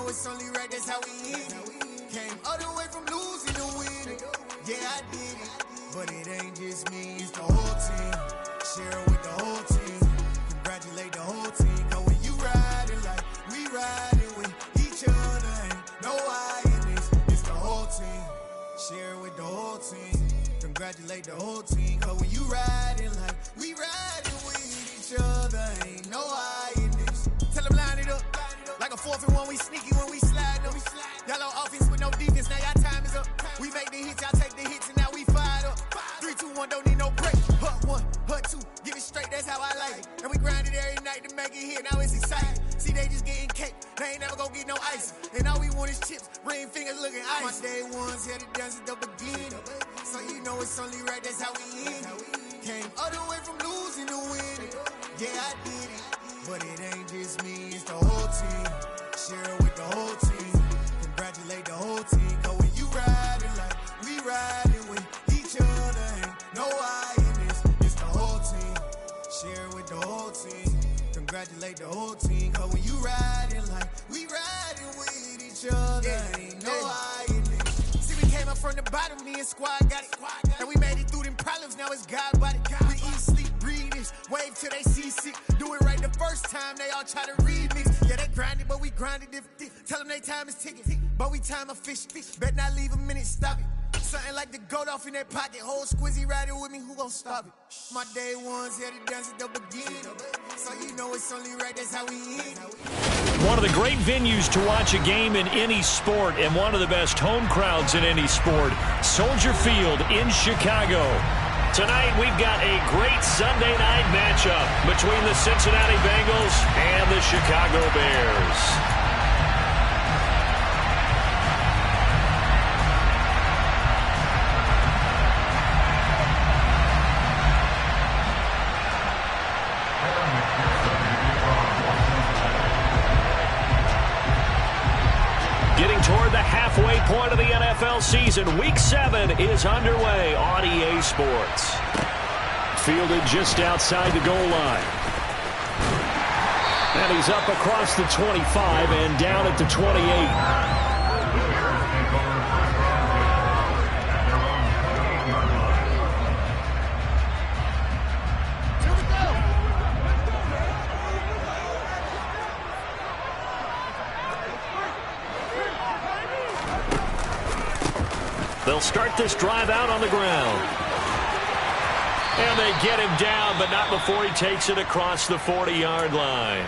know it's only right, that's how we hit it. Came all the way from losing to winning. Yeah, I did it. But it ain't just me, it's the whole team. Share it with the whole team. Congratulate the whole team. Cause when you riding like we riding with each other, ain't no I in this. It's the whole team. Share it with the whole team. Congratulate the whole team. Cause when you riding like we riding with each other, ain't no I in this. Tell them line it up. Like a 4th and 1, we sneaky when we slide them. Y'all on offense with no defense, now y'all time is up. We make the hits, y'all take the hits, and now we fired up. 3, 2, 1, don't need no break. Hut 1, hut 2, give it straight, that's how I like it. And we grind it every night to make it hit, now it's exciting. See, they just getting cake, they ain't never gonna get no ice. And all we want is chips, ring fingers looking ice. My day ones here to dance at the beginning. So you know it's only right, that's how we end it. Came all the way from losing to winning. Yeah, I did it. But it ain't just me, it's the whole team. Share it with the whole team. Congratulate the whole team. Cause when you riding like we riding with each other, ain't no I in this. It's the whole team. Share it with the whole team. Congratulate the whole team. Cause when you riding like we riding with each other, ain't no I in this. See, we came up from the bottom, me and squad got it. And we made it through them problems, now it's God body. We eat, sleep, breathe this. Wave till they see sick. Do it right the first time, they all try to remix. Yeah, they grinded, but we grinded different. Tell them they time is ticking, but we time efficient. Bet not leave a minute, stop it. Something like the goat off in their pocket. Whole squizzy riding with me, who gon' stop it? My day ones here to dance at the beginning. So you know it's only right, that's how we end. One of the great venues to watch a game in any sport, and one of the best home crowds in any sport, Soldier Field in Chicago. Tonight, we've got a great Sunday night matchup between the Cincinnati Bengals and the Chicago Bears. Getting toward the halfway point of the NFL season, Week 7 is underway on EA Sports. Fielded just outside the goal line. And he's up across the 25 and down at the 28. They'll start this drive out on the ground. And they get him down, but not before he takes it across the 40-yard line.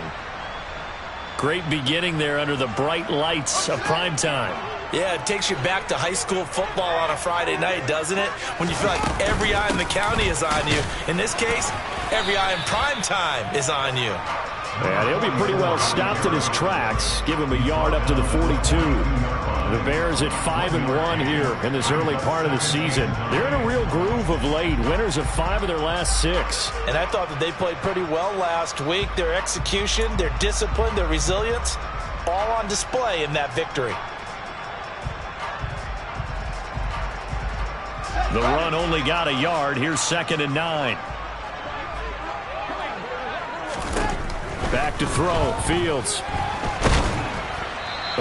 Great beginning there under the bright lights of primetime. Yeah, it takes you back to high school football on a Friday night, doesn't it? When you feel like every eye in the county is on you. In this case, every eye in primetime is on you. And he'll be pretty well stopped in his tracks. Give him a yard up to the 42. The Bears at 5-1 here in this early part of the season. They're in a real groove of late. Winners of 5 of their last 6. And I thought that they played pretty well last week. Their execution, their discipline, their resilience, all on display in that victory. The run only got a yard. Here's 2nd and 9. Back to throw. Fields.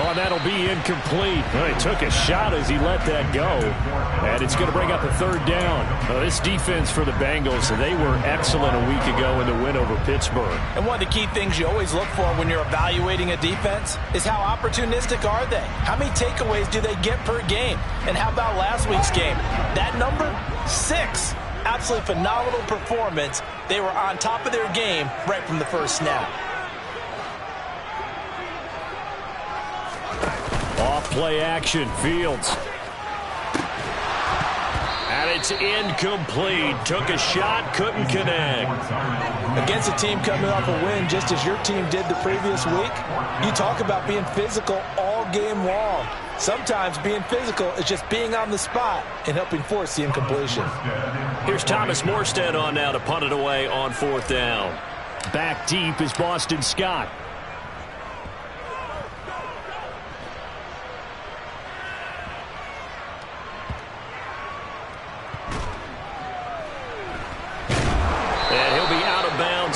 Oh, that'll be incomplete. Well, he took a shot as he let that go. And it's going to bring up a 3rd down. This defense for the Bengals, they were excellent a week ago in the win over Pittsburgh. And one of the key things you always look for when you're evaluating a defense is how opportunistic are they? How many takeaways do they get per game? And how about last week's game? That number? 6. Absolutely phenomenal performance. They were on top of their game right from the first snap. Off play action, Fields. And it's incomplete. Took a shot, couldn't connect. Against a team coming off a win just as your team did the previous week, you talk about being physical all game long. Sometimes being physical is just being on the spot and helping force the incompletion. Here's Thomas Morstead on now to punt it away on 4th down. Back deep is Boston Scott.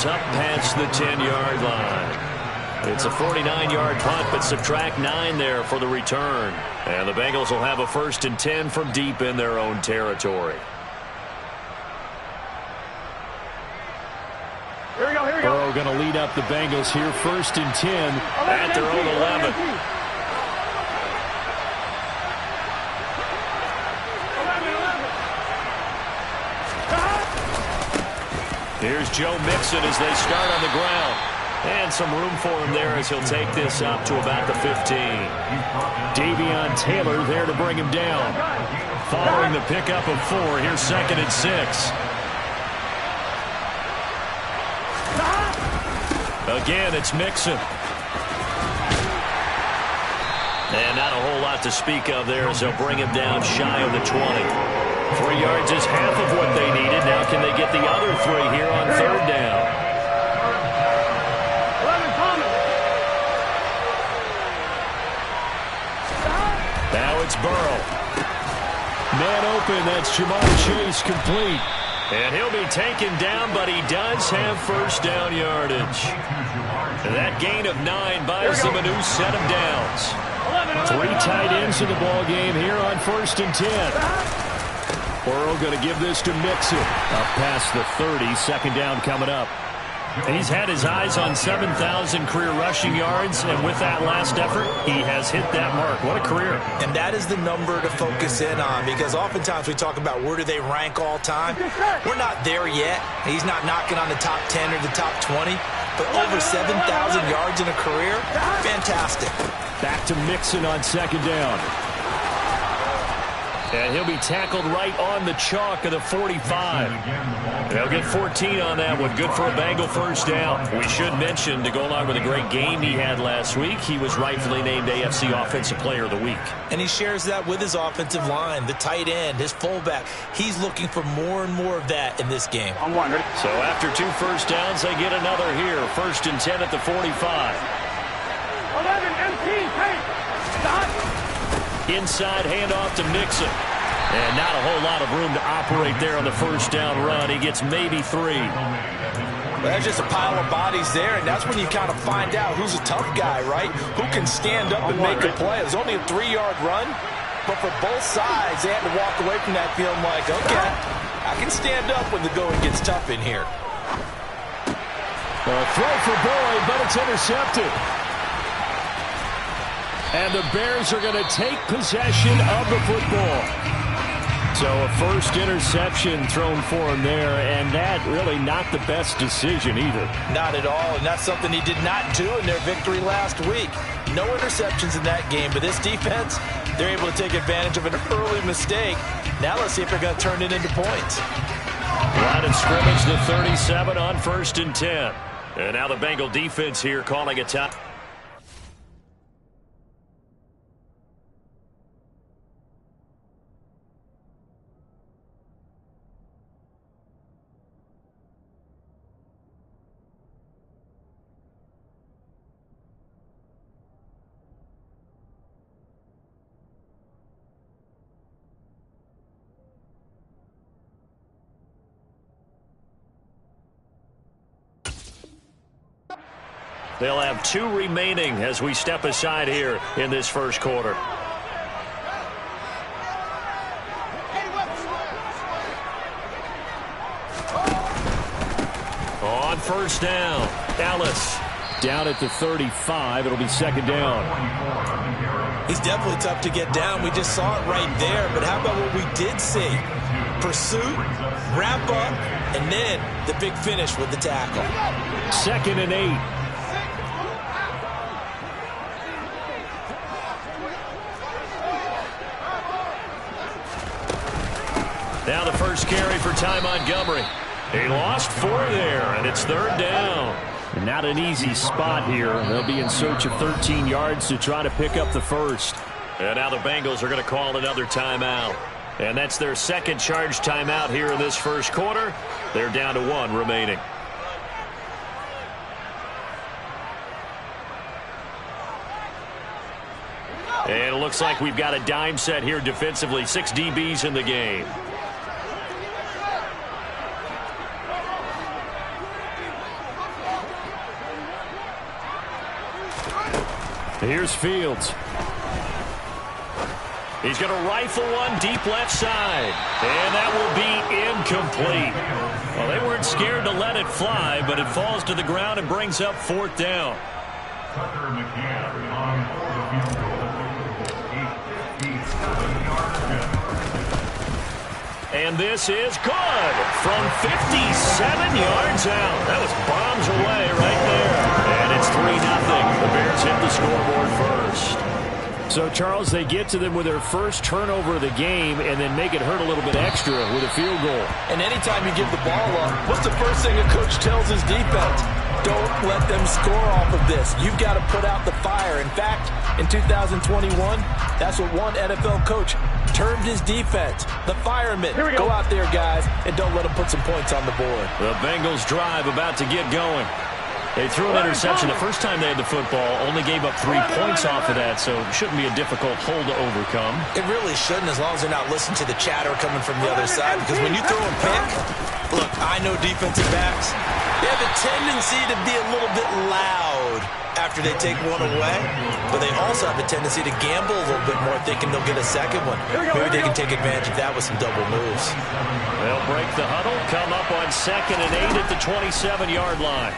Up past the 10-yard line. It's a 49-yard punt, but subtract 9 there for the return. And the Bengals will have a 1st and 10 from deep in their own territory. Burrow going to lead up the Bengals here, 1st and 10 at their own 11. Here's Joe Mixon as they start on the ground. And some room for him there as he'll take this up to about the 15. Davion Taylor there to bring him down. Following the pickup of 4, here's 2nd and 6. Again, it's Mixon. And not a whole lot to speak of there as they'll bring him down shy of the 20. 3 yards is half of what they needed. Now can they get the other 3 here on 3rd down? Now it's Burrow. Man open, that's Jamar Chase, complete. And he'll be taken down, but he does have 1st down yardage. And that gain of 9 buys them a new set of downs. 3 tight ends in the ball game here on 1st and 10. Burrow going to give this to Mixon. Up past the 30, 2nd down coming up. He's had his eyes on 7,000 career rushing yards, and with that last effort, he has hit that mark. What a career. And that is the number to focus in on, because oftentimes we talk about where do they rank all time. We're not there yet. He's not knocking on the top 10 or the top 20, but over 7,000 yards in a career, fantastic. Back to Mixon on 2nd down. And he'll be tackled right on the chalk of the 45. They'll get 14 on that one. Good for a Bengal 1st down. We should mention, to go along with a great game he had last week, he was rightfully named AFC Offensive Player of the Week. And he shares that with his offensive line, the tight end, his fullback. He's looking for more and more of that in this game. So after 2 1st downs, they get another here. 1st and 10 at the 45. 11 empty, hey, stop. Inside handoff to Mixon. And not a whole lot of room to operate there on the 1st down run. He gets maybe 3. Well, there's just a pile of bodies there, and that's when you kind of find out who's a tough guy, right? Who can stand up and make a play. It was only a 3-yard run, but for both sides, they had to walk away from that feeling like, okay, I can stand up when the going gets tough in here. A throw for Boyd, but it's intercepted. And the Bears are going to take possession of the football. So a 1st interception thrown for him there, and that really not the best decision either. Not at all, and that's something he did not do in their victory last week. No interceptions in that game, but this defense, they're able to take advantage of an early mistake. Now let's see if they're going to turn it into points. Line of scrimmage, the 37 on 1st and 10. And now the Bengal defense here calling a time. They'll have 2 remaining as we step aside here in this 1st quarter. On 1st down, Ellis. Down at the 35, it'll be 2nd down. He's definitely tough to get down. We just saw it right there, but how about what we did see? Pursuit, wrap up, and then the big finish with the tackle. 2nd and 8. Now the first carry for Ty Montgomery. He lost 4 there, and it's 3rd down. And not an easy spot here. They'll be in search of 13 yards to try to pick up the 1st. And now the Bengals are going to call another timeout. And that's their 2nd charge timeout here in this 1st quarter. They're down to 1 remaining. And it looks like we've got a dime set here defensively. 6 DBs in the game. Here's Fields. He's going to rifle one deep left side. And that will be incomplete. Well, they weren't scared to let it fly, but it falls to the ground and brings up 4th down. Tucker McCann on the field goal. And this is good from 57 yards out. That was bombs away right there. And it's 3-0. The Bears hit the scoreboard first. So, Charles, they get to them with their first turnover of the game and then make it hurt a little bit extra with a field goal. And anytime you give the ball up, what's the first thing a coach tells his defense? Don't let them score off of this. You've got to put out the fire. In fact, in 2021, that's what one NFL coach termed his defense, the firemen. Go out there, guys, and don't let them put some points on the board. The Bengals drive about to get going. They threw an interception the first time they had the football, only gave up 3 points off of that, so it shouldn't be a difficult hole to overcome. It really shouldn't, as long as they're not listening to the chatter coming from the other side, because when you throw a pick, look, I know defensive backs, they have a tendency to be a little bit loud after they take one away, but they also have a tendency to gamble a little bit more, thinking they'll get a second one. Maybe they can take advantage of that with some double moves. They'll break the huddle, come up on 2nd and 8 at the 27-yard line.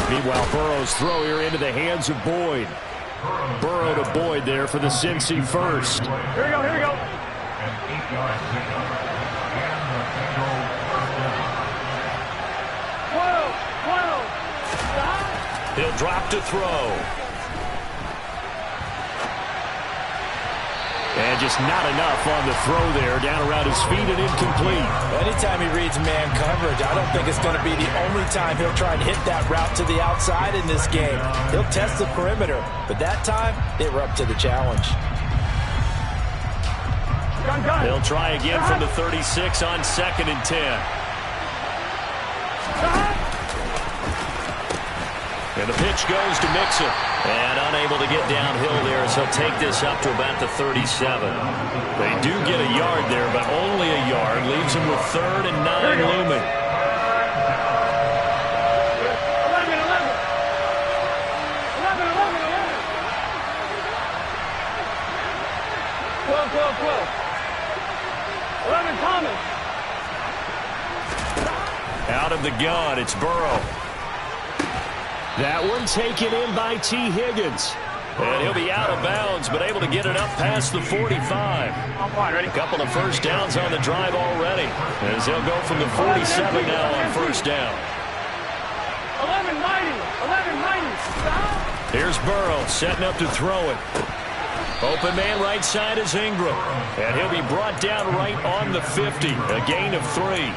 Meanwhile, Burrow's throw here into the hands of Boyd. Burrow to Boyd there for the Cincy first. Here we go, here we go. An 8-yard pickup. And the single first down. 12. He'll drop to throw. And just not enough on the throw there, down around his feet and incomplete. Anytime he reads man coverage, I don't think it's going to be the only time he'll try and hit that route to the outside in this game. He'll test the perimeter, but that time, they were up to the challenge. He'll try again from the 36 on 2nd and 10. And the pitch goes to Mixon. And unable to get downhill there, so he'll take this up to about the 37. They do get a yard there, but only a yard. Leaves him with 3rd and 9 looming. 11, Thomas. Out of the gun, it's Burrow. That one taken in by T. Higgins. And he'll be out of bounds, but able to get it up past the 45. A couple of first downs on the drive already, as he'll go from the 47 now on first down. 11-90. Here's Burrow setting up to throw it. Open man right side is Ingram. And he'll be brought down right on the 50. A gain of 3.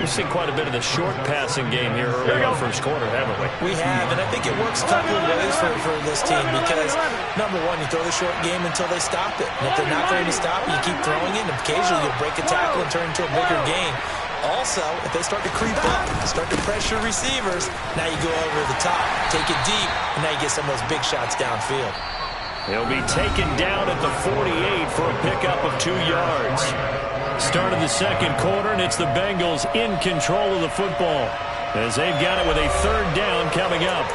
We've seen quite a bit of the short passing game here early in the first quarter, haven't we? We have, and I think it works a couple of ways for this team because, number one, you throw the short game until they stop it. And if they're not going to stop it, you keep throwing it, and occasionally you'll break a tackle and turn into a bigger gain. Also, if they start to creep up, start to pressure receivers, now you go over the top, take it deep, and now you get some of those big shots downfield. He'll be taken down at the 48 for a pickup of 2 yards. Start of the second quarter, and it's the Bengals in control of the football as they've got it with a 3rd down coming up.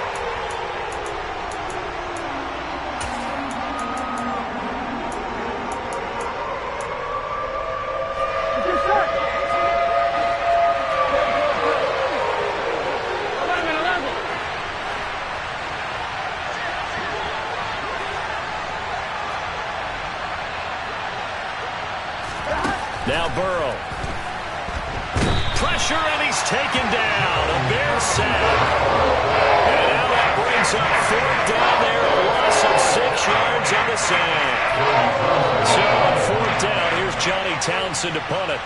Now Burrow. Pressure, and he's taken down. A Bears sack. And now that brings up 4th down there. A loss of 6 yards on the sack. So on 4th down, here's Johnny Townsend to punt it.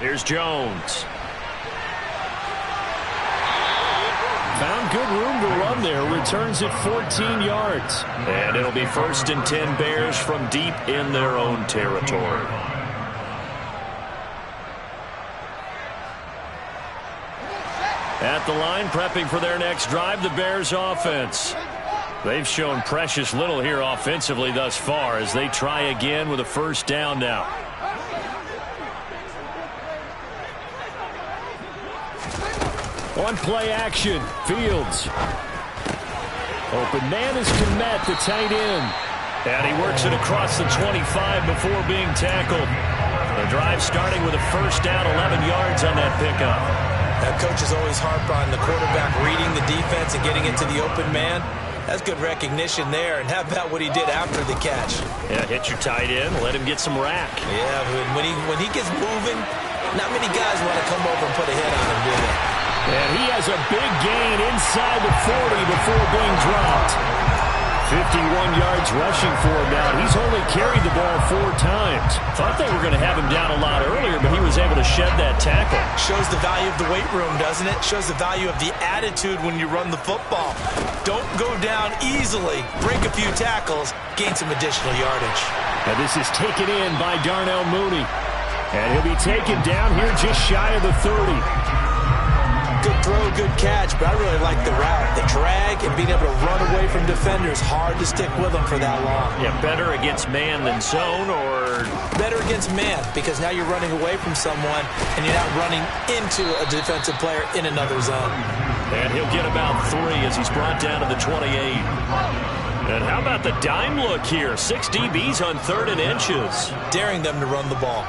Here's Jones. Found good room to run there. Returns it 14 yards. And it'll be 1st and 10 Bears from deep in their own territory. At the line, prepping for their next drive, the Bears offense. They've shown precious little here offensively thus far as they try again with a first down now. On play action, Fields. Open man is Kmet, the tight end. And he works it across the 25 before being tackled. The drive starting with a first down, 11 yards on that pickup. That coach is always harp on the quarterback reading the defense and getting into the open man. That's good recognition there. And how about what he did after the catch? Yeah, hit your tight end, let him get some rack. Yeah, when he gets moving, not many guys want to come over and put a hit on him, do they? And he has a big gain inside the 40 before being dropped. 51 yards rushing for him now. He's only carried the ball 4 times. Thought they were going to have him down a lot earlier, but he was able to shed that tackle. Shows the value of the weight room, doesn't it? Shows the value of the attitude when you run the football. Don't go down easily. Break a few tackles. Gain some additional yardage. And this is taken in by Darnell Mooney. And he'll be taken down here just shy of the 30. Good throw, good catch, but I really like the route. The drag and being able to run away from defenders, hard to stick with them for that long. Yeah, better against man than zone, or? Better against man, because now you're running away from someone and you're not running into a defensive player in another zone. And he'll get about 3 as he's brought down to the 28. And how about the dime look here? 6 DBs on 3rd and inches. Daring them to run the ball.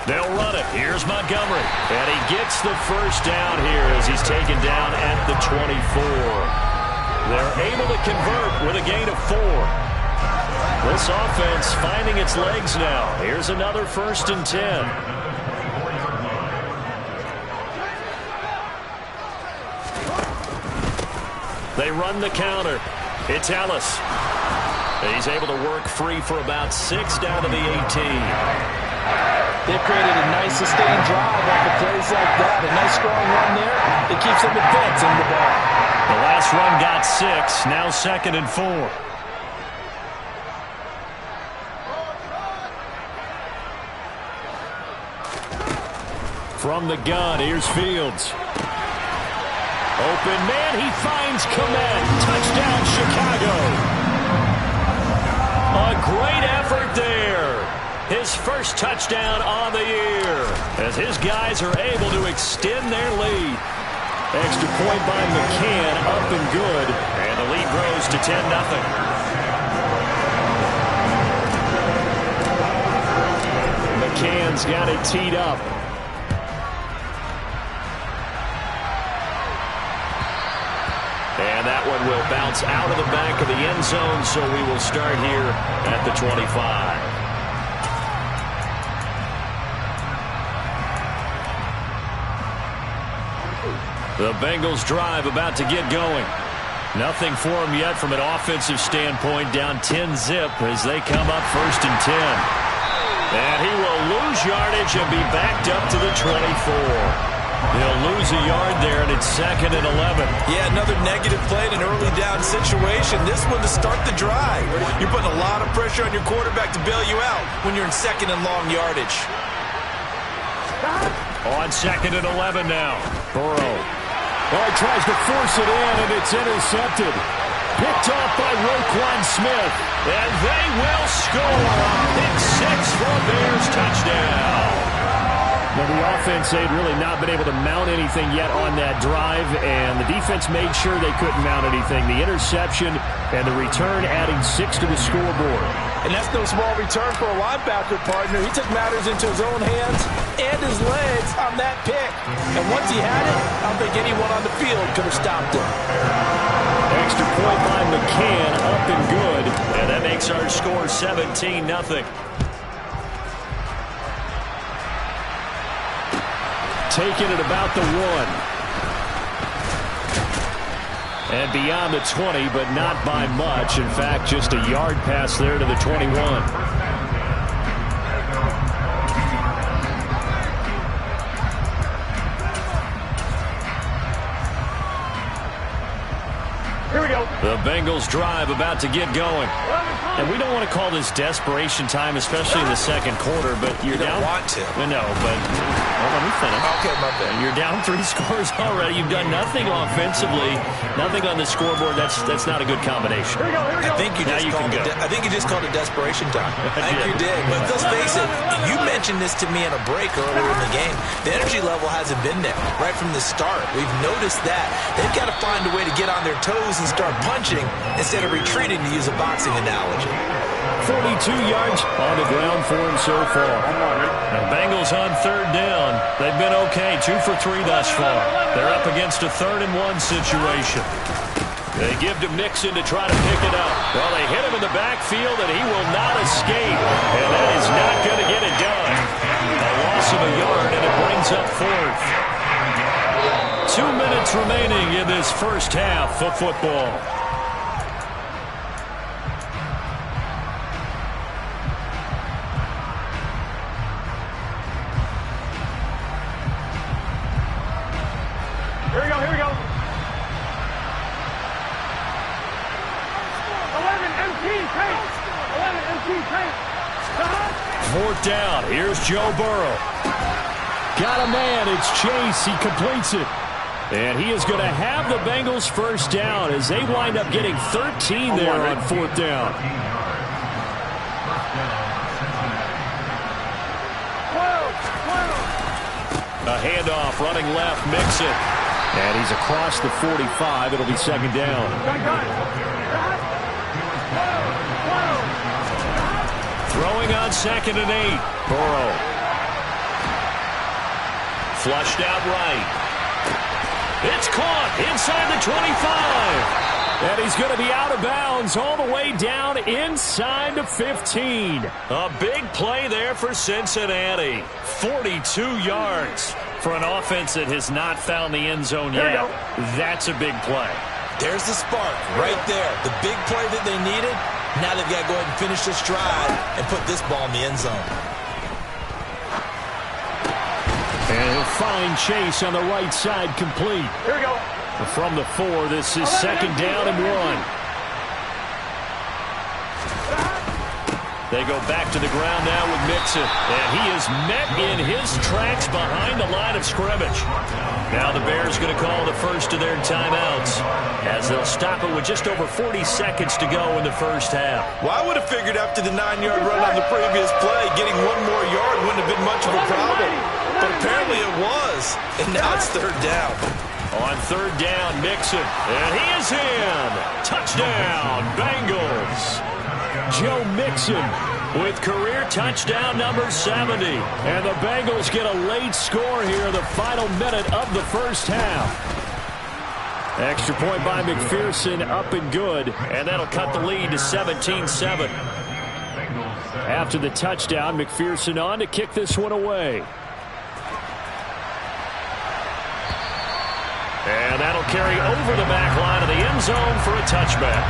They'll run it. Here's Montgomery. And he gets the first down here as he's taken down at the 24. They're able to convert with a gain of 4. This offense finding its legs now. Here's another 1st and 10. They run the counter. It's Ellis. He's able to work free for about 6 down to the 18. They've created a nice sustained drive off of plays like that. A nice strong run there. It keeps them advancing the ball. The last run got 6. Now 2nd and 4. From the gun, here's Fields. Open man, he finds Kmet. Touchdown, Chicago. A great effort there. His first touchdown on the year as his guys are able to extend their lead. Extra point by McCann, up and good. And the lead grows to 10-0. McCann's got it teed up. And that one will bounce out of the back of the end zone, so we will start here at the 25. The Bengals drive about to get going. Nothing for them yet from an offensive standpoint, down 10-0 as they come up 1st and 10. And he will lose yardage and be backed up to the 24. He'll lose a yard there, and it's 2nd and 11. Yeah, another negative play in an early down situation. This one to start the drive. You're putting a lot of pressure on your quarterback to bail you out when you're in 2nd and long yardage. On 2nd and 11 now. Burrow. Oh, he tries to force it in, and it's intercepted. Picked off by Roquan Smith. And they will score. Pick 6 for a Bears touchdown. Now, the offense had really not been able to mount anything yet on that drive, and the defense made sure they couldn't mount anything. The interception and the return adding 6 to the scoreboard. And that's no small return for a linebacker partner. He took matters into his own hands and his legs on that pick. And once he had it, I don't think anyone on the field could have stopped him. Extra point by McCann, up and good. And that makes our score 17-0. Taking it about the 1. And beyond the 20, but not by much. In fact, just a yard pass there to the 21. Here we go. The Bengals drive about to get going. And we don't want to call this desperation time, especially in the second quarter, but you're down. Want to. No, but let me finish. Okay, my bad. You're down 3 scores already. You've done nothing offensively, nothing on the scoreboard. That's not a good combination. Here we go. Here we go. I think you just called it desperation time. I think you did. But let's face it, you mentioned this to me in a break earlier in the game. The energy level hasn't been there right from the start. We've noticed that. They've got to find a way to get on their toes and start punching instead of retreating, to use a boxing analogy. 42 yards on the ground for him so far. The Bengals on third down. They've been okay, 2 for 3 thus far. They're up against a 3rd and 1 situation. They give to Mixon to try to pick it up. Well, they hit him in the backfield, and he will not escape. And that is not going to get it done. A loss of a yard, and it brings up 4th. 2 minutes remaining in this first half of football. Here we go. Here we go. 11 empty tape. 11 empty tape. 4th down. Here's Joe Burrow. Got a man. It's Chase. He completes it. And he is going to have the Bengals first down as they wind up getting 13 there on 4th down. 12. A handoff running left, Mixon. And he's across the 45. It'll be 2nd down. Throwing on 2nd and 8. Burrow. Flushed out right. It's caught inside the 25. And he's going to be out of bounds all the way down inside the 15. A big play there for Cincinnati. 42 yards for an offense that has not found the end zone yet. That's a big play. There's the spark right there. The big play that they needed. Now they've got to go ahead and finish this drive and put this ball in the end zone. And he'll find Chase on the right side, complete. Here we go. From the 4, this is 2nd down and 1. They go back to the ground now with Mixon. And he is met in his tracks behind the line of scrimmage. Now the Bears going to call the first of their timeouts as they'll stop it with just over 40 seconds to go in the first half. Well, I would have figured after the 9-yard run on the previous play, getting 1 more yard wouldn't have been much of a problem. But apparently it was. And now it's 3rd down. On 3rd down, Mixon. And he is in. Touchdown, Bengals. Joe Mixon with career touchdown number 70. And the Bengals get a late score here in the final minute of the first half. Extra point by McPherson, up and good. And that'll cut the lead to 17-7. After the touchdown, McPherson on to kick this one away. And that'll carry over the back line of the end zone for a touchback.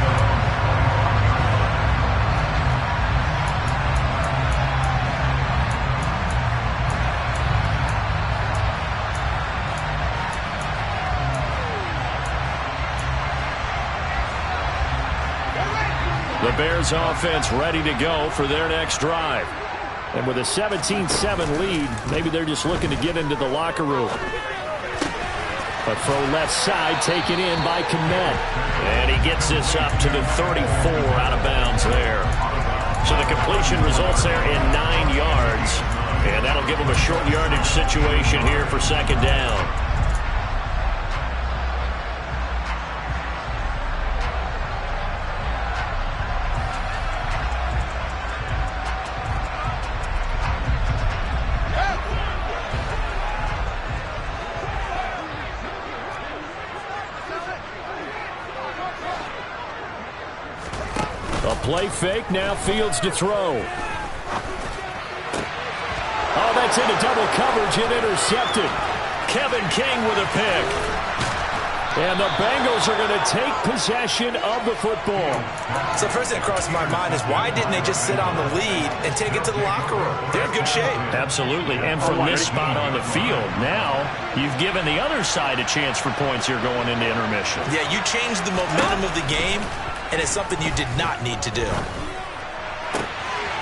The Bears offense ready to go for their next drive. And with a 17-7 lead, maybe they're just looking to get into the locker room. A throw left side taken in by Kmet. And he gets this up to the 34 out of bounds there. So the completion results there in 9 yards. And that'll give them a short yardage situation here for 2nd down. Play fake, now Fields to throw. Oh, that's into double coverage and intercepted. Kevin King with a pick. And the Bengals are going to take possession of the football. So first thing that crosses my mind is why didn't they just sit on the lead and take it to the locker room? They're in good shape. Absolutely. And from this spot on the field, now you've given the other side a chance for points here going into intermission. Yeah, you changed the momentum of the game, and it's something you did not need to do.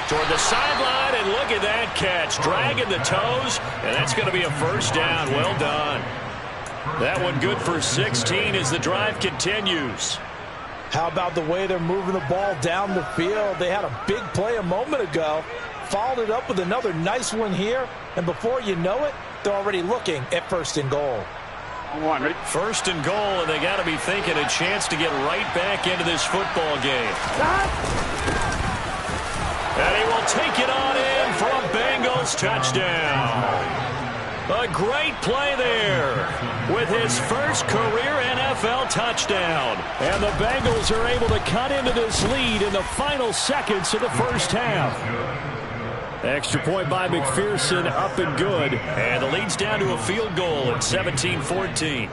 Toward the sideline, and look at that catch. Dragging the toes, and that's going to be a first down. Well done. That one good for 16 as the drive continues. How about the way they're moving the ball down the field? They had a big play a moment ago, followed it up with another nice one here, and before you know it, they're already looking at first and goal. First and goal, and they got to be thinking a chance to get right back into this football game. And he will take it on in for a Bengals touchdown. A great play there with his first career NFL touchdown. And the Bengals are able to cut into this lead in the final seconds of the first half. Extra point by McPherson, up and good. And the lead's down to a field goal at 17-14.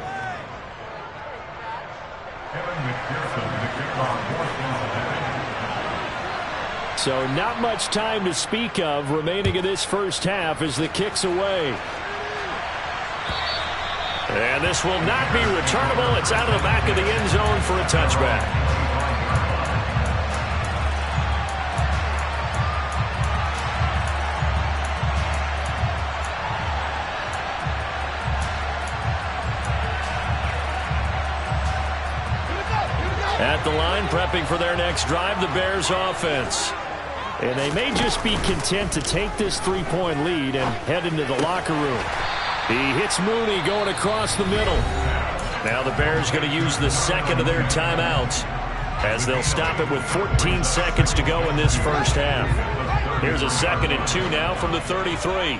So not much time to speak of remaining in this first half as the kick's away. And this will not be returnable. It's out of the back of the end zone for a touchback. At the line, prepping for their next drive, the Bears offense. And they may just be content to take this three-point lead and head into the locker room. He hits Mooney going across the middle. Now the Bears going to use the second of their timeouts as they'll stop it with 14 seconds to go in this first half. Here's a 2nd and 2 now from the 33.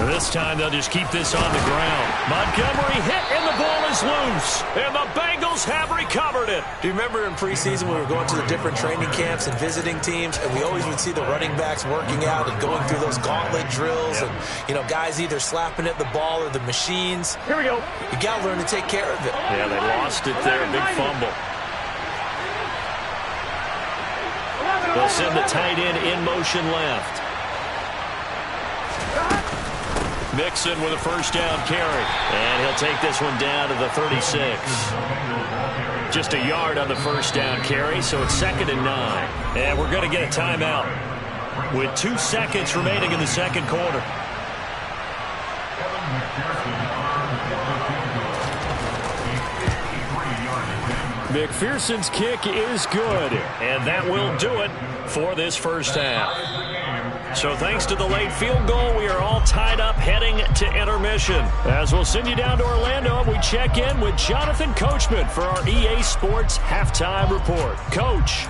This time they'll just keep this on the ground. Montgomery hit and the ball is loose. And the Bengals have recovered it. Do you remember in preseason when we were going to the different training camps and visiting teams, and we always would see the running backs working out and going through those gauntlet drills, and, you know, guys either slapping at the ball or the machines. Here we go. You got to learn to take care of it. Yeah, they lost it there. Big fumble. They'll send the tight end in motion left. Mixon with a first down carry. And he'll take this one down to the 36. Just a yard on the first down carry, so it's 2nd and 9. And we're going to get a timeout with 2 seconds remaining in the second quarter. McPherson's kick is good, and that will do it for this first half. So thanks to the late field goal, we are all tied up heading to intermission. As we'll send you down to Orlando, we check in with Jonathan Coachman for our EA Sports Halftime Report. Coach.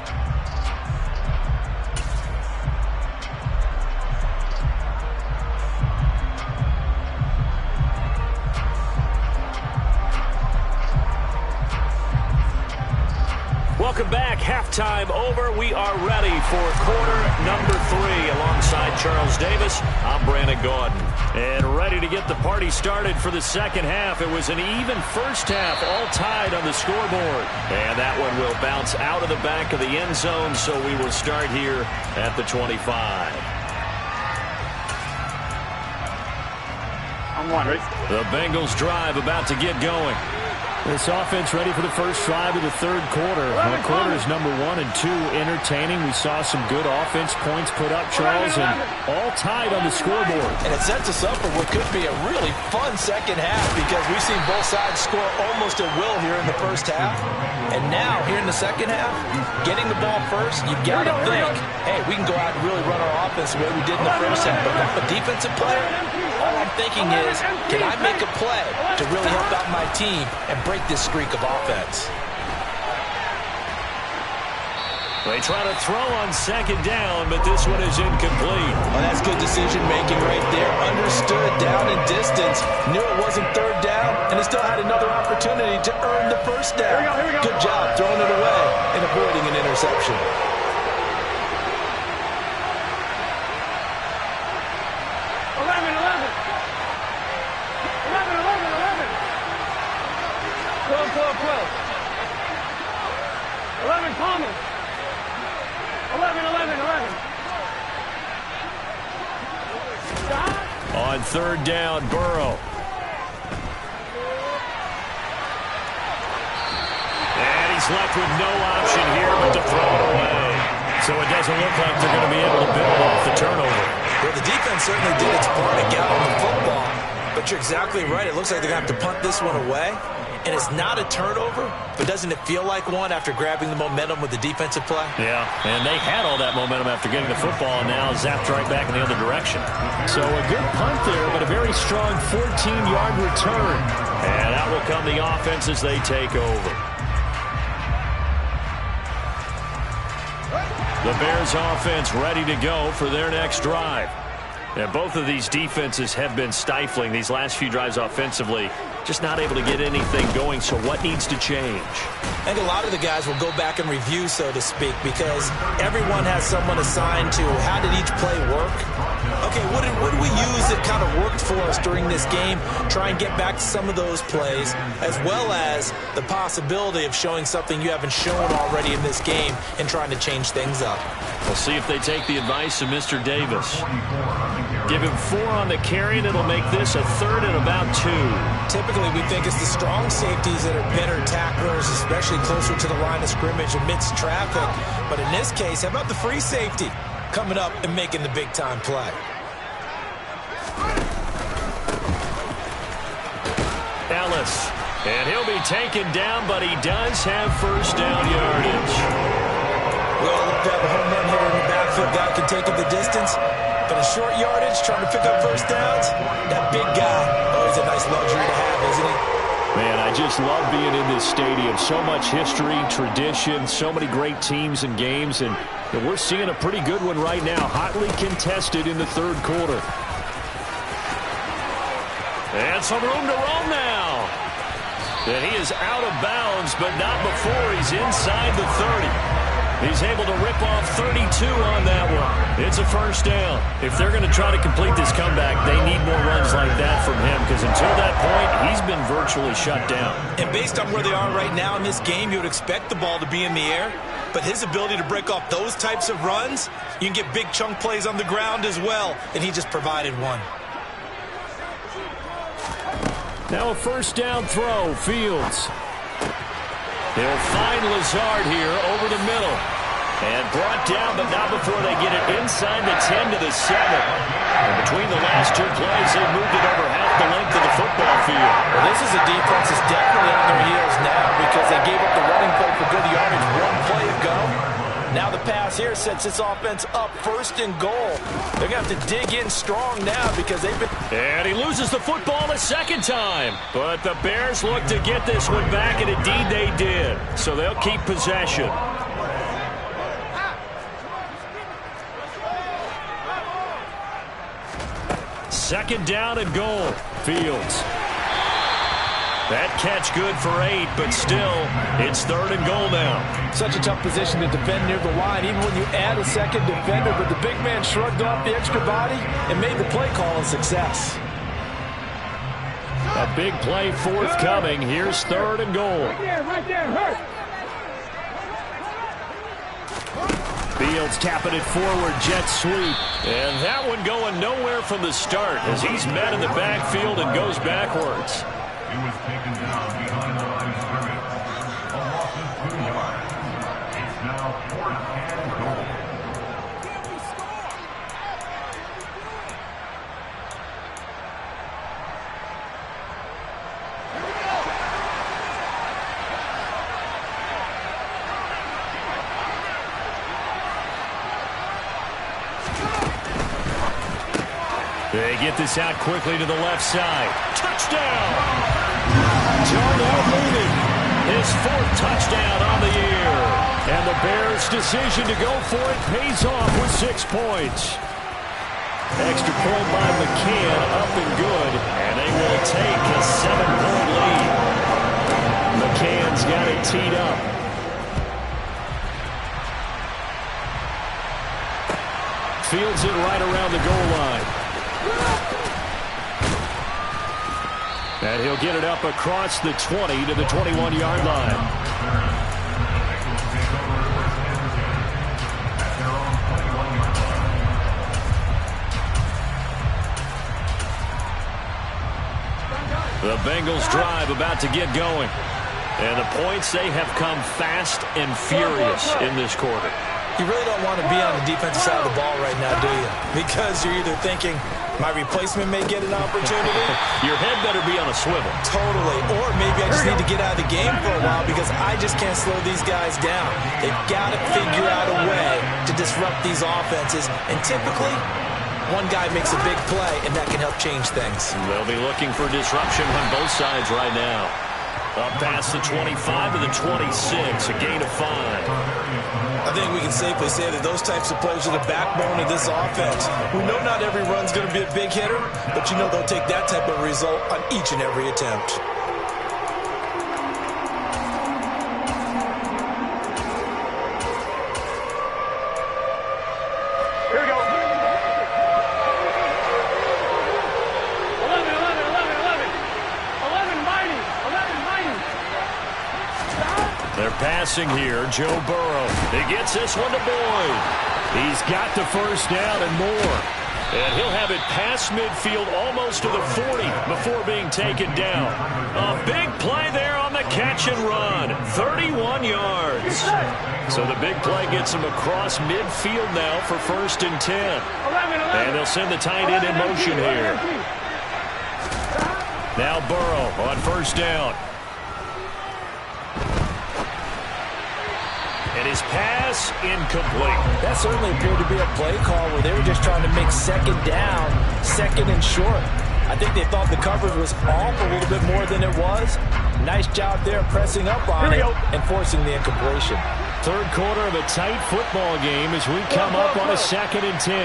Welcome back. Halftime over. We are ready for quarter number 3 alongside Charles Davis. I'm Brandon Gaudin. And ready to get the party started for the second half. It was an even first half, all tied on the scoreboard. And that one will bounce out of the back of the end zone, so we will start here at the 25. I'm one, ready? The Bengals drive about to get going. This offense ready for the first drive of the third quarter. Quarters number 1 and 2 entertaining. We saw some good offense points put up, Charles, and all tied on the scoreboard. And it sets us up for what could be a really fun second half because we've seen both sides score almost at will here in the first half. And now, here in the second half, getting the ball first, you've got to think, hey, we can go out and really run our offense the way we did in the first half. But if I'm a defensive player, all I'm thinking is, can I make a play to really help out my team and break this streak of offense? They try to throw on second down, but this one is incomplete. Well, that's good decision-making right there. Understood down and distance. Knew it wasn't third down, and he still had another opportunity to earn the first down. Here we go. Good job throwing it away and avoiding an interception. 12. 11, Thomas. 11. Stop. On third down, Burrow. And he's left with no option here but to throw it away. So it doesn't look like they're going to be able to build off the turnover. Well, the defense certainly did its part to get on the football. But you're exactly right. It looks like they're going to have to punt this one away. And it's not a turnover, but doesn't it feel like one after grabbing the momentum with the defensive play? Yeah, and they had all that momentum after getting the football and now zapped right back in the other direction. So a good punt there, but a very strong 14-yard return. And out will come the offense as they take over. The Bears offense ready to go for their next drive. And both of these defenses have been stifling these last few drives offensively. Just not able to get anything going, so what needs to change? I think a lot of the guys will go back and review, so to speak, because everyone has someone assigned to how did each play work. Okay, what did we use that kind of worked for us during this game? Try and get back to some of those plays, as well as the possibility of showing something you haven't shown already in this game and trying to change things up. We'll see if they take the advice of Mr. Davis. Give him 4 on the carry, and it'll make this a third and about 2. Typically, we think it's the strong safeties that are better tacklers, especially closer to the line of scrimmage amidst traffic. But in this case, how about the free safety coming up and making the big-time play? Ellis, and he'll be taken down, but he does have first down yardage. We all love to have a home run hitter in the backfield. Guy can take it the distance. But in short yardage, trying to pick up first downs, that big guy, always a nice luxury to have, isn't he? Man, I just love being in this stadium. So much history, tradition, so many great teams and games, and we're seeing a pretty good one right now, hotly contested in the third quarter. And some room to roam now. And he is out of bounds, but not before he's inside the 30. He's able to rip off 32 on that one. It's a first down. If they're going to try to complete this comeback, they need more runs like that from him, because until that point, he's been virtually shut down. And based on where they are right now in this game, you would expect the ball to be in the air. But his ability to break off those types of runs, you can get big chunk plays on the ground as well, and he just provided one. Now a first down throw, Fields. They'll find Lazard here over the middle. And brought down, but not before they get it inside the 10 to the 7. And between the last two plays, they moved it over half the length of the football field. Well, this is a defense that's definitely on their heels now because they gave up the running play for good yardage one play ago. Now the pass here sets this offense up first and goal. They're going to have to dig in strong now because they've been... And he loses the football a second time. But the Bears look to get this one back, and indeed they did. So they'll keep possession. Second down and goal. Fields. That catch good for 8, but still, it's third and goal now. Such a tough position to defend near the line, even when you add a second defender, but the big man shrugged off the extra body and made the play call a success. A big play forthcoming. Here's third and goal. Right there, hurt. Fields tapping it forward, jet sweep. And that one going nowhere from the start as he's met in the backfield and goes backwards. He was taken down behind the line of scrimmage. A loss of 2 yards. It's now 4th and goal. They get this out quickly to the left side. Touchdown! Darnell Mooney, his 4th touchdown on the year. And the Bears' decision to go for it pays off with 6 points. Extra point by McCann, up and good. And they will take a 7-point lead. McCann's got it teed up. Fields it right around the goal line. And he'll get it up across the 20 to the 21-yard line. The Bengals drive about to get going. And the points, they have come fast and furious in this quarter. You really don't want to be on the defensive side of the ball right now, do you? Because you're either thinking, my replacement may get an opportunity. Your head better be on a swivel. Totally. Or maybe I just need to get out of the game for a while because I just can't slow these guys down. They've got to figure out a way to disrupt these offenses. And typically, one guy makes a big play, and that can help change things. They'll be looking for disruption on both sides right now. Up past the 25 to the 26, a gain of 5. I think we can safely say that those types of plays are the backbone of this offense. We know not every run's going to be a big hitter, but you know they'll take that type of result on each and every attempt. Passing here, Joe Burrow. He gets this one to Boyd. He's got the first down and more. And he'll have it past midfield almost to the 40 before being taken down. A big play there on the catch and run. 31 yards. So the big play gets him across midfield now for 1st and 10. And they'll send the tight end in motion here. Now Burrow on 1st down. And his pass incomplete. That certainly appeared to be a play call where they were just trying to make 2nd down, 2nd and short. I think they thought the coverage was off a little bit more than it was. Nice job there pressing up on it and forcing the incompletion. 3rd quarter of a tight football game as we come up on a 2nd and 10.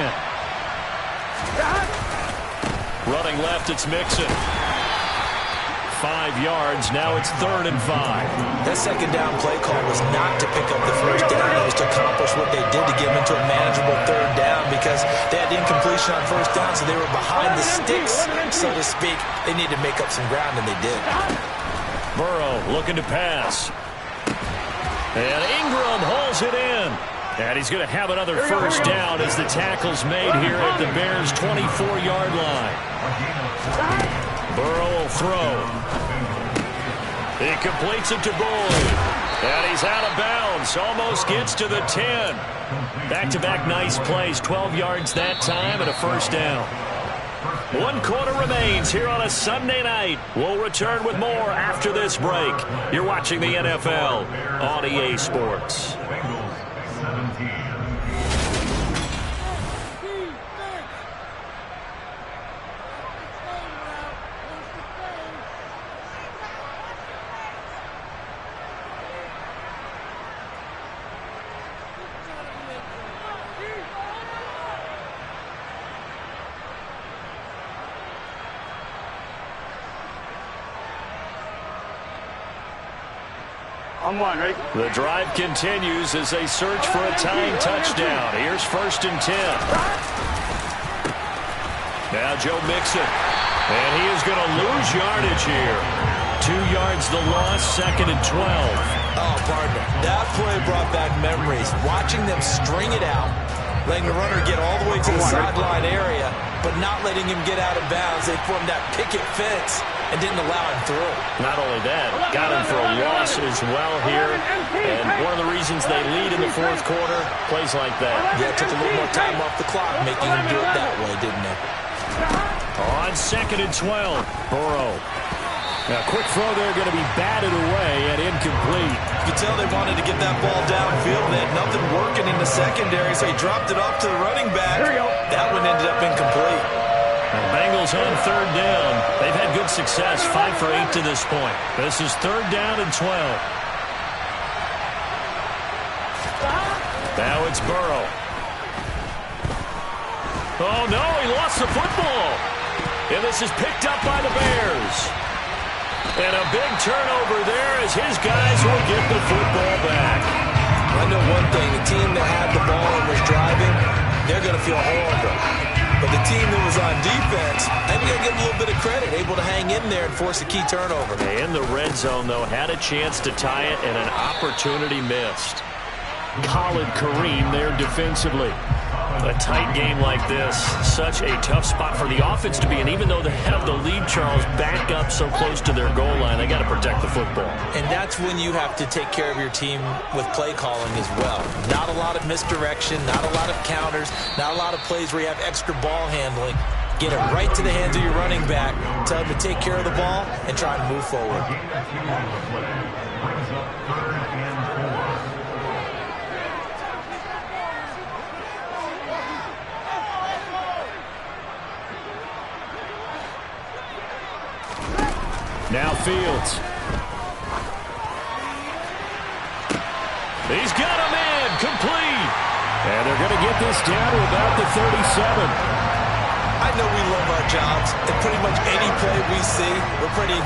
Running left, it's Mixon. 5 yards, now it's 3rd and 5. That 2nd down play call was not to pick up the 1st down. It was to accomplish what they did to get them into a manageable 3rd down because they had incompletion on 1st down, so they were behind the sticks, so to speak. They needed to make up some ground, and they did. Burrow looking to pass. And Ingram hauls it in. And he's going to have another 1st down as the tackle's made here at the Bears' 24-yard line. Burrow will throw. He completes it to Boyd. And he's out of bounds. Almost gets to the 10. Back-to-back nice plays. 12 yards that time and a 1st down. 1 quarter remains here on a Sunday night. We'll return with more after this break. You're watching the NFL on EA Sports. The drive continues as they search for a tying touchdown. Here's 1st and 10. Now Joe Mixon. And he is going to lose yardage here. 2 yards the loss, 2nd and 12. Oh, partner, that play brought back memories. Watching them string it out, letting the runner get all the way to the sideline area, but not letting him get out of bounds. They formed that picket fence and didn't allow him through. Not only that, got him for a loss as well here. And one of the reasons they lead in the 4th quarter, plays like that. Yeah, took a little more time off the clock, making him do it that way, didn't they? On 2nd and 12, Burrow. Now, quick throw there, going to be batted away and incomplete. You could tell they wanted to get that ball downfield. They had nothing working in the secondary, so he dropped it off to the running back. That one ended up incomplete. The Bengals on 3rd down. They've had good success, 5 for 8 to this point. This is 3rd down and 12. Now it's Burrow. Oh, no, he lost the football. And this is picked up by the Bears. And a big turnover there as his guys will get the football back. I know one thing. The team that had the ball and was driving, they're going to feel horrible. But the team that was on defense, I think we got to give them a little bit of credit, able to hang in there and force a key turnover. In the red zone, though, had a chance to tie it and an opportunity missed. Khalid Kareem there defensively. A tight game like this, such a tough spot for the offense to be in. Even though they have the lead, Charles, back up so close to their goal line, they got to protect the football. And that's when you have to take care of your team with play calling as well. Not a lot of misdirection, not a lot of counters, not a lot of plays where you have extra ball handling. Get it right to the hands of your running back, tell him to take care of the ball, and try and move forward. Now Fields. He's got a man complete. And they're going to get this down to about the 37. I know we love our jobs, and pretty much any play we see, we're pretty,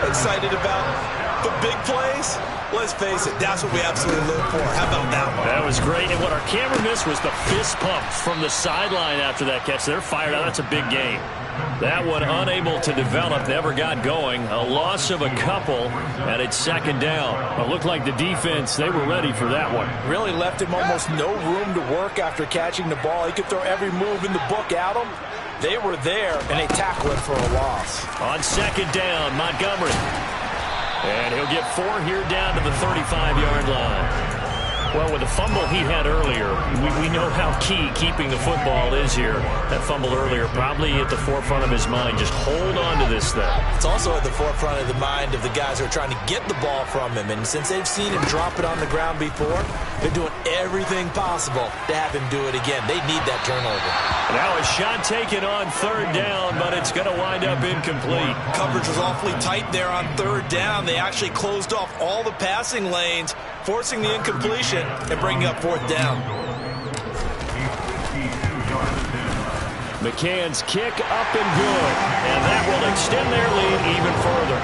excited about. But big plays, let's face it, that's what we absolutely look for. How about that one? That was great. And what our camera missed was the fist pump from the sideline after that catch. They're fired out. That's a big game. That one unable to develop, never got going. A loss of a couple, and it's second down. It looked like the defense, they were ready for that one. Really left him almost no room to work after catching the ball. He could throw every move in the book at him. They were there, and they tackled him for a loss. On second down, Montgomery. And he'll get 4 here down to the 35-yard line. Well, with the fumble he had earlier, we know how key keeping the football is here. That fumble earlier probably at the forefront of his mind. Just hold on to this thing. It's also at the forefront of the mind of the guys who are trying to get the ball from him. And since they've seen him drop it on the ground before, they're doing everything possible to have him do it again. They need that turnover. Now a shot taken on third down, but it's going to wind up incomplete. Coverage was awfully tight there on third down. They actually closed off all the passing lanes, forcing the incompletion and bringing up fourth down. McCann's kick up and good, and that will extend their lead even further.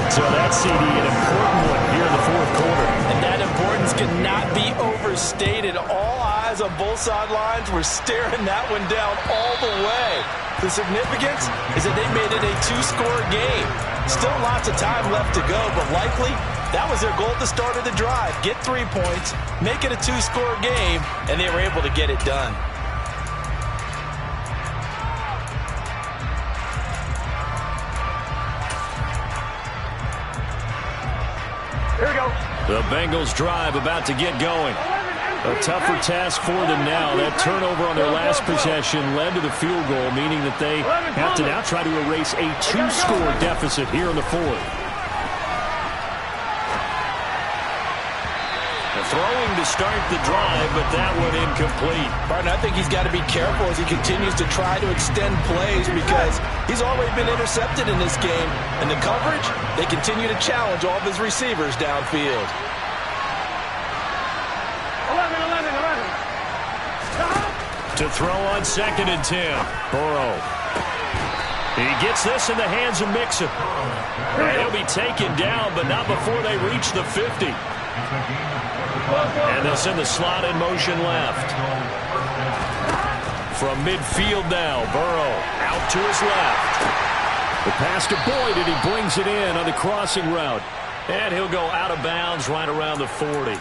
So that's CD, an important one here in the fourth quarter. And that importance cannot be overstated. All eyes on both sidelines were staring that one down all the way. The significance is that they made it a 2-score game. Still lots of time left to go, but likely that was their goal at the start of the drive. Get 3 points, make it a 2-score game, and they were able to get it done. Here we go. The Bengals drive about to get going. A tougher task for them now. That turnover on their last possession led to the field goal, meaning that they have to now try to erase a 2-score deficit here in the fourth. Throwing to start the drive, but that one incomplete. Barton, I think he's got to be careful as he continues to try to extend plays because he's already been intercepted in this game. And the coverage, they continue to challenge all of his receivers downfield. 11. To throw on second and 10, Burrow. He gets this in the hands of Mixon. And he'll be taken down, but not before they reach the 50. And they'll send the slot in motion left. From midfield now, Burrow out to his left. The pass to Boyd, and he brings it in on the crossing route. And he'll go out of bounds right around the 40.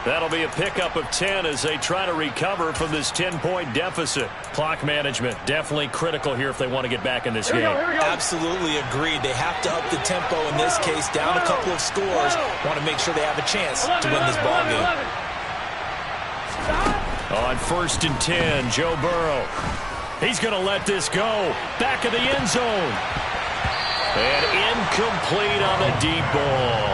That'll be a pickup of 10 as they try to recover from this 10-point deficit. Clock management definitely critical here if they want to get back in this game. Absolutely agreed. They have to up the tempo in this case, down a couple of scores. Want to make sure they have a chance to win this ball game. On first and 10, Joe Burrow. He's going to let this go. Back of the end zone. And incomplete on the deep ball.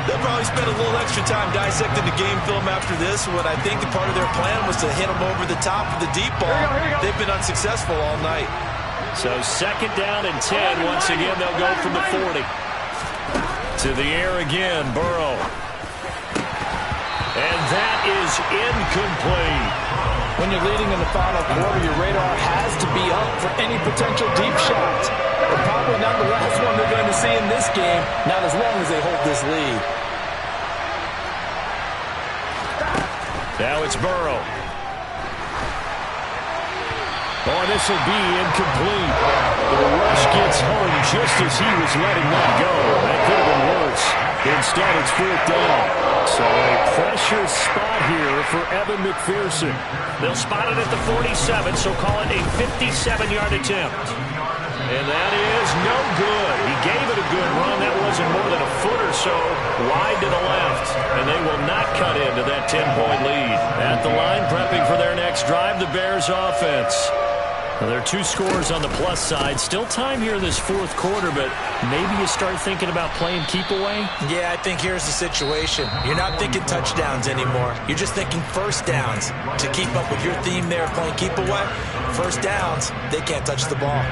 They'll probably spend a little extra time dissecting the game film after this. What I think the part of their plan was to hit them over the top of the deep ball. They've been unsuccessful all night. So second down and 10. Once again, they'll go from the 40. To the air again, Burrow. And that is incomplete. When you're leading in the final quarter, your radar has to be up for any potential deep shots. But probably not the last one they're going to see in this game, not as long as they hold this lead. Now it's Burrow. Oh, this will be incomplete. The rush gets home just as he was letting that go. That could have been worse. Instead, it's 4th down. So a pressure spot here for Evan McPherson. They'll spot it at the 47, so call it a 57-yard attempt. And that is no good. He gave it a good run. That wasn't more than a foot or so wide to the left. And they will not cut into that 10-point lead. At the line, prepping for their next drive, the Bears offense. Well, there are 2 scores on the plus side. Still time here in this 4th quarter, but maybe you start thinking about playing keep away? Yeah, I think here's the situation. You're not thinking touchdowns anymore. You're just thinking first downs. To keep up with your theme there of playing keep away, first downs, they can't touch the ball.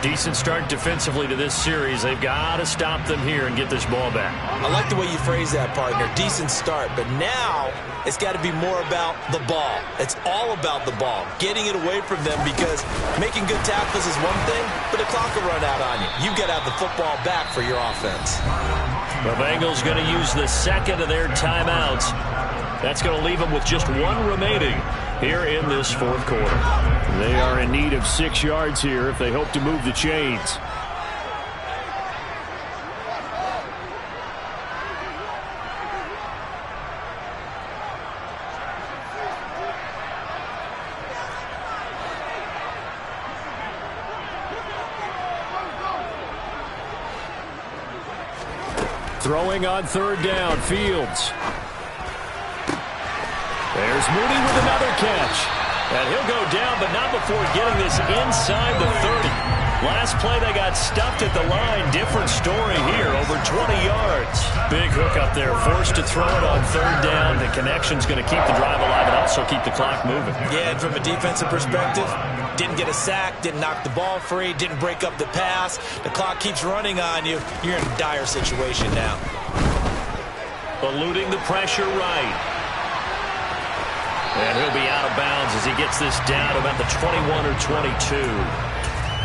Decent start defensively to this series. They've got to stop them here and get this ball back. I like the way you phrase that, partner. Decent start, but now it's got to be more about the ball. It's all about the ball, getting it away from them, because making good tackles is one thing, but the clock will run out on you. You've got to have the football back for your offense. The Bengals going to use the second of their timeouts. That's going to leave them with just 1 remaining here in this 4th quarter. They are in need of 6 yards here if they hope to move the chains. Throwing on 3rd down, Fields. There's Mooney with another catch. And he'll go down, but not before getting this inside the 30. Last play, they got stuffed at the line. Different story here, over 20 yards. Big hook up there, forced to throw it on 3rd down. The connection's going to keep the drive alive and also keep the clock moving. Yeah, and from a defensive perspective, didn't get a sack, didn't knock the ball free, didn't break up the pass. The clock keeps running on you. You're in a dire situation now. Eluding the pressure right. And he'll be out of bounds as he gets this down to about the 21 or 22.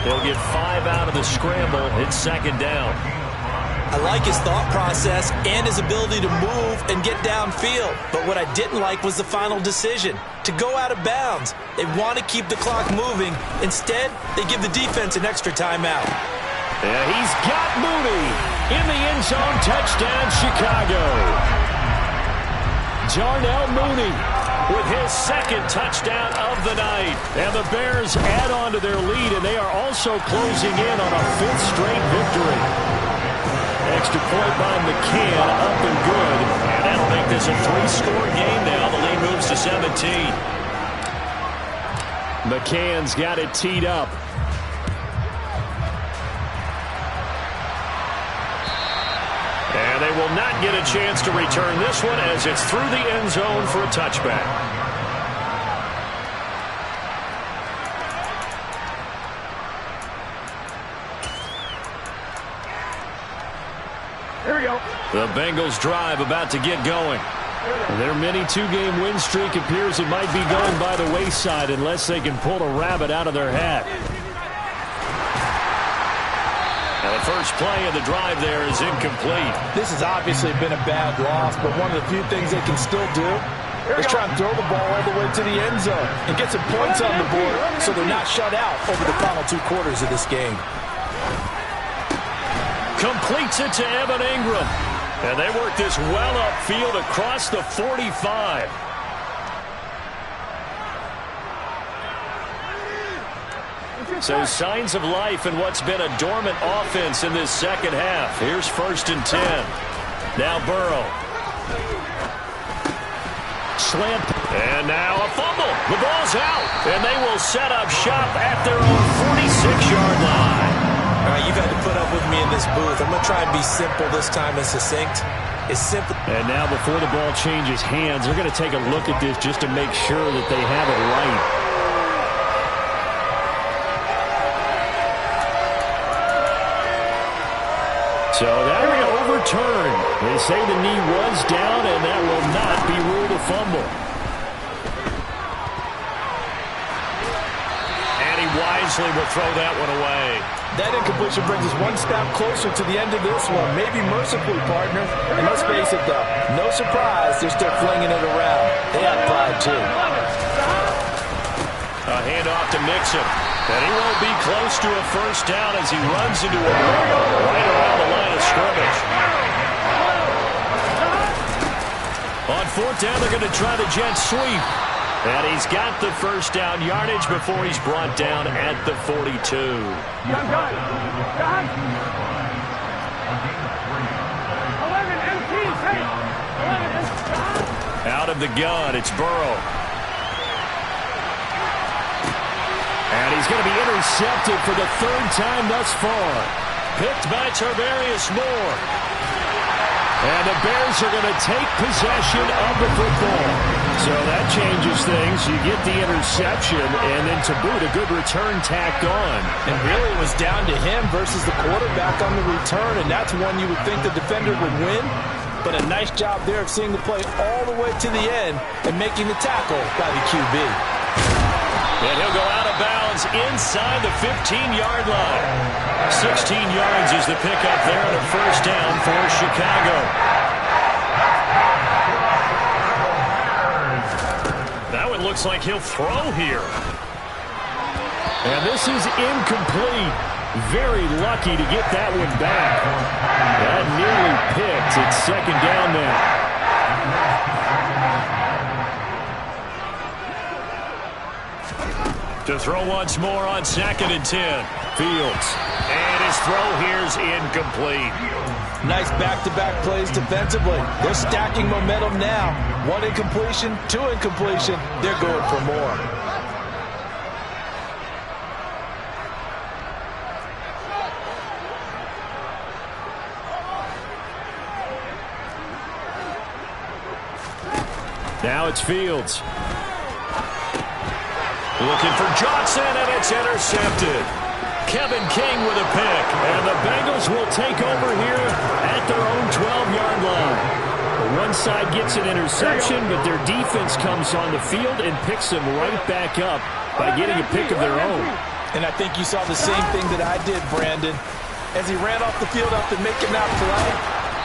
He'll get 5 out of the scramble. It's 2nd down. I like his thought process and his ability to move and get downfield. But what I didn't like was the final decision, to go out of bounds. They want to keep the clock moving. Instead, they give the defense an extra timeout. Yeah, he's got Mooney in the end zone. Touchdown, Chicago. Darnell Mooney with his 2nd touchdown of the night. And the Bears add on to their lead, and they are also closing in on a 5th straight victory. Extra point by McCann, up and good. And that'll make this a 3-score game now. The lead moves to 17. McCann's got it teed up. And they will not get a chance to return this one as it's through the end zone for a touchback. Here we go. The Bengals drive about to get going. Their mini 2-game win streak appears it might be going by the wayside unless they can pull a rabbit out of their hat. Now the first play of the drive there is incomplete. This has obviously been a bad loss, but one of the few things they can still do is try and throw the ball all the way to the end zone and get some points on the board so they're not shut out over the final 2 quarters of this game. Completes it to Evan Ingram. And they work this well upfield across the 45. So signs of life in what's been a dormant offense in this 2nd half. Here's 1st and 10. Now Burrow. Slant. And now a fumble. The ball's out. And they will set up shop at their own 46-yard line. All right, you've had to put up with me in this booth. I'm going to try and be simple this time and succinct. It's simple. And now before the ball changes hands, they're going to take a look at this just to make sure that they have it right. So that will overturn. They say the knee was down, and that will not be ruled a fumble. And he wisely will throw that one away. That incompletion brings us one step closer to the end of this one. Maybe mercifully, partner. And let's face it, though, no surprise they're still flinging it around. They have pride, too. A handoff to Mixon. And he won't be close to a first down as he runs into a wall right around the line of scrimmage. On fourth down, they're going to try the jet sweep. And he's got the first down yardage before he's brought down at the 42. Out of the gun, it's Burrow. And he's going to be intercepted for the third time thus far. Picked by Tarvarius Moore. And the Bears are going to take possession of the football. So that changes things. You get the interception, and then to boot, a good return tacked on. And really it was down to him versus the quarterback on the return, and that's one you would think the defender would win. But a nice job there of seeing the play all the way to the end and making the tackle by the QB. And he'll go out of bounds inside the 15-yard line. 16 yards is the pickup there on a first down for Chicago. That one looks like he'll throw here. And this is incomplete. Very lucky to get that one back. That nearly picked. It's second down now. To throw once more on 2nd and 10. Fields. And his throw here's incomplete. Nice back-to-back plays defensively. They're stacking momentum now. 1 incompletion, 2 incompletion. They're going for more. Now it's Fields. Looking for Johnson, and it's intercepted. Kevin King with a pick, and the Bengals will take over here at their own 12-yard line. One side gets an interception, but their defense comes on the field and picks them right back up by getting a pick of their own. And I think you saw the same thing that I did, Brandon. As he ran off the field after making that play,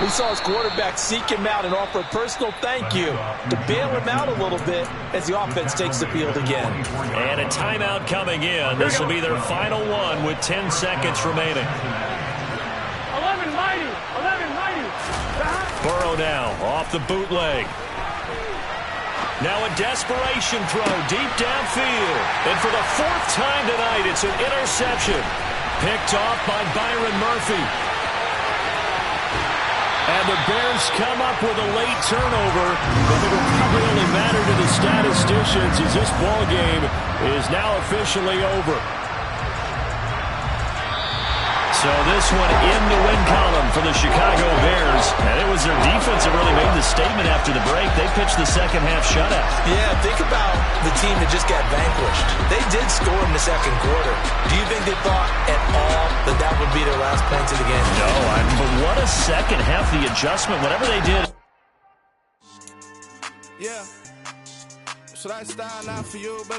we saw his quarterback seek him out and offer a personal thank you to bail him out a little bit as the offense takes the field again. And a timeout coming in. This will be their final one with 10 seconds remaining. 11 mighty. Burrow now off the bootleg. Now a desperation throw deep downfield. And for the 4th time tonight, it's an interception. Picked off by Byron Murphy. And the Bears come up with a late turnover, but it will probably only matter to the statisticians as this ball game is now officially over. So this one in the win column for the Chicago Bears. And it was their defense that really made the statement after the break. They pitched the second half shutout. Yeah, think about the team that just got vanquished. They did score in the second quarter. Do you think they thought at all that that would be their last points of the game? No, but what a second half, the adjustment, whatever they did. Yeah. Should I style now for you, but